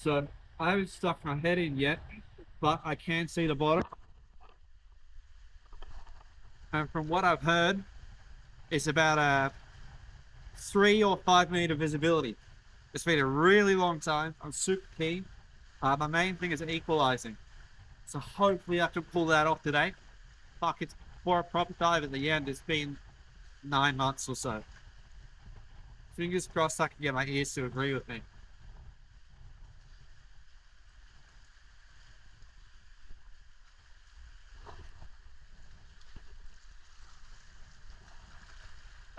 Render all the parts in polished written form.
So I haven't stuck my head in yet, but I can see the bottom. And from what I've heard, it's about a 3 or 5 meter visibility. It's been a really long time. I'm super keen. My main thing is equalizing. So hopefully I can pull that off today. Fuck, it's for a proper dive at the end. It's been 9 months or so. Fingers crossed I can get my ears to agree with me.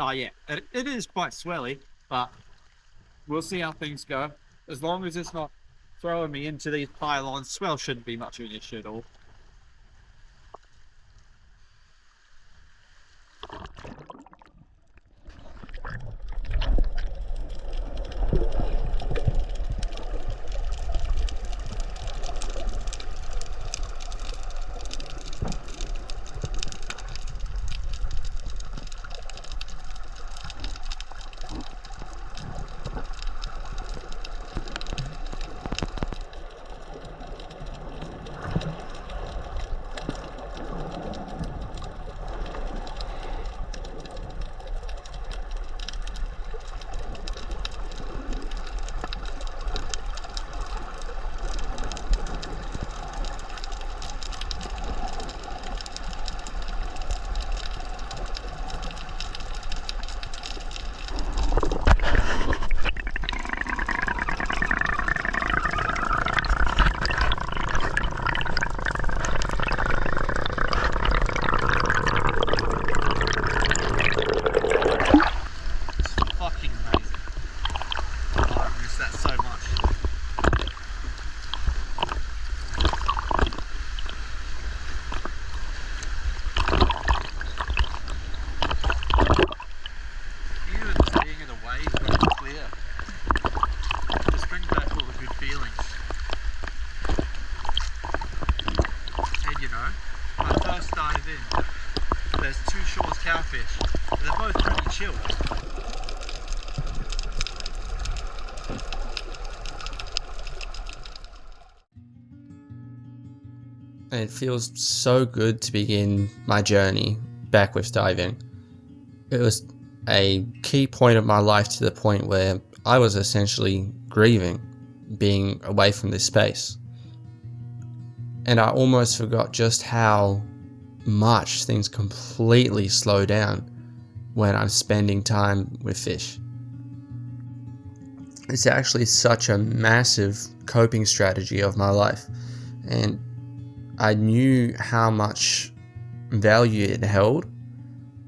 Oh yeah, it is quite swelly, but we'll see how things go. As long as it's not throwing me into these pylons, swell shouldn't be much of an issue at all. Fucking amazing. Oh, I miss that so much. Even seeing the waves when it's clear just brings back all the good feelings. And you know, when I first dived in, there's two shores cowfish. They're both pretty chill. It feels so good to begin my journey back with diving. It was a key point of my life to the point where I was essentially grieving being away from this space. And I almost forgot just how much things completely slow down when I'm spending time with fish. It's actually such a massive coping strategy of my life, and I knew how much value it held,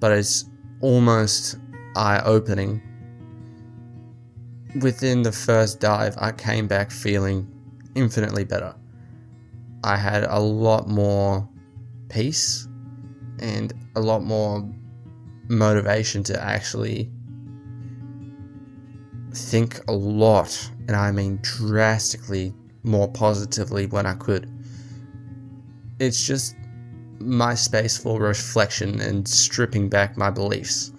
but it's almost eye-opening. Within the first dive, I came back feeling infinitely better. I had a lot more peace and a lot more motivation to actually think a lot, and I mean drastically more positively when I could. It's just my space for reflection and stripping back my beliefs.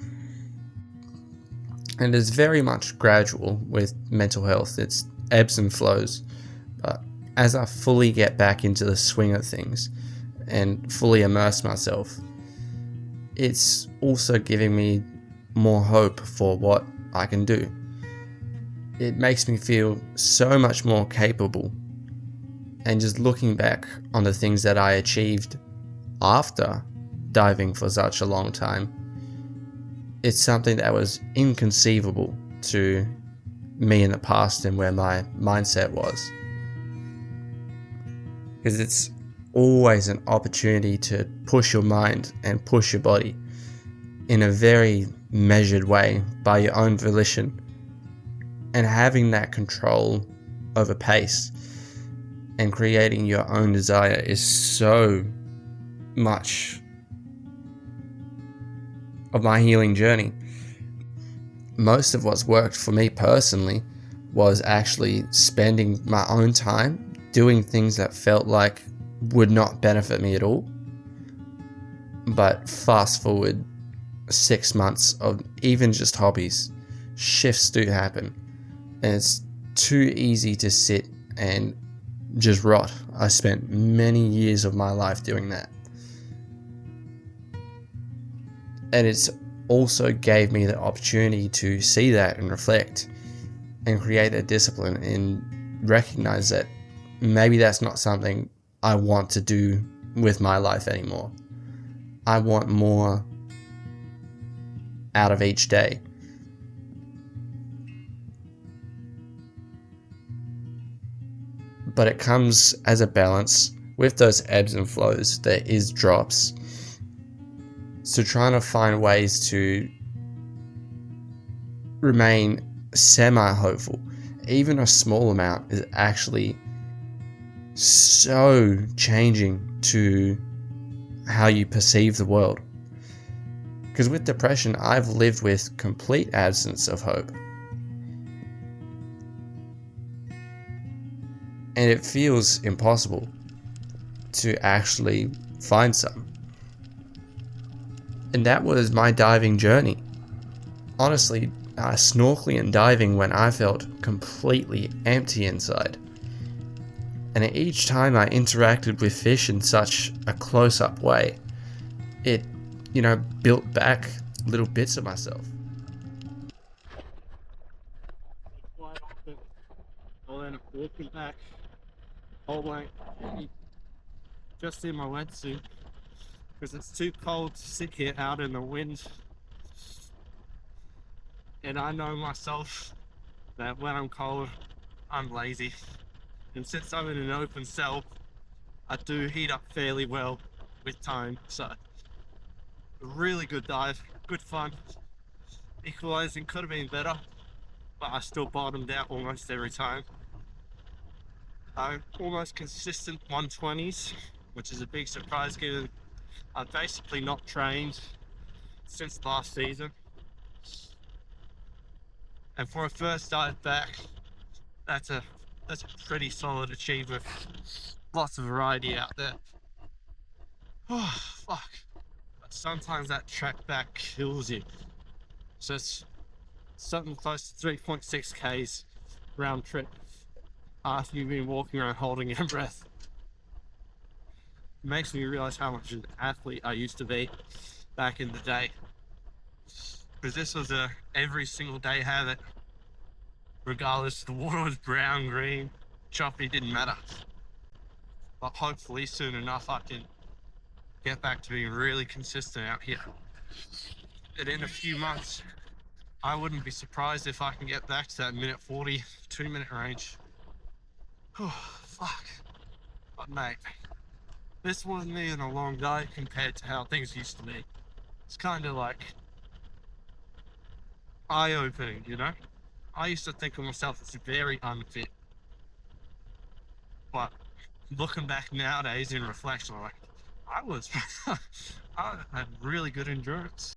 And it's very much gradual with mental health. It's ebbs and flows. But as I fully get back into the swing of things and fully immerse myself, it's also giving me more hope for what I can do. It makes me feel so much more capable. And just looking back on the things that I achieved after diving for such a long time, it's something that was inconceivable to me in the past and where my mindset was. Because it's always an opportunity to push your mind and push your body in a very measured way by your own volition, and having that control over pace and creating your own desire is so much of my healing journey. Most of what's worked for me personally was actually spending my own time doing things that felt like would not benefit me at all. But fast forward 6 months of even just hobbies, shifts do happen, and it's too easy to sit and just rot. I spent many years of my life doing that. And it's also gave me the opportunity to see that and reflect and create a discipline and recognize that maybe that's not something I want to do with my life anymore. I want more out of each day. But it comes as a balance with those ebbs and flows. There is drops. So trying to find ways to remain semi-hopeful, even a small amount, is actually so changing to how you perceive the world. Because with depression, I've lived with complete absence of hope. And it feels impossible to actually find some. And that was my diving journey. Honestly, snorkeling and diving when I felt completely empty inside. And each time I interacted with fish in such a close-up way, it, built back little bits of myself. Quite often, I'll end up walking back, whole blank, just in my wetsuit, because it's too cold to sit here out in the wind. And I know myself that when I'm cold, I'm lazy. And since I'm in an open cell, I do heat up fairly well with time. So, a really good dive, good fun. Equalizing could have been better, but I still bottomed out almost every time. I'm almost consistent 120s, which is a big surprise given I've basically not trained since last season. And for a first dive back, that's a pretty solid achievement. Lots of variety out there. Oh, fuck. But sometimes that track back kills you. So it's something close to 3.6 Ks round trip after you've been walking around holding your breath. It makes me realize how much an athlete I used to be back in the day. Because this was a every single day habit. Regardless, the water was brown, green, choppy, didn't matter. But hopefully soon enough I can get back to being really consistent out here. And in a few months, I wouldn't be surprised if I can get back to that minute 40, 2-minute range. Oh, fuck. But mate, this wasn't even a long dive compared to how things used to be. It's kind of like eye-opening, I used to think of myself as very unfit. But looking back nowadays in reflection, like, I had really good endurance.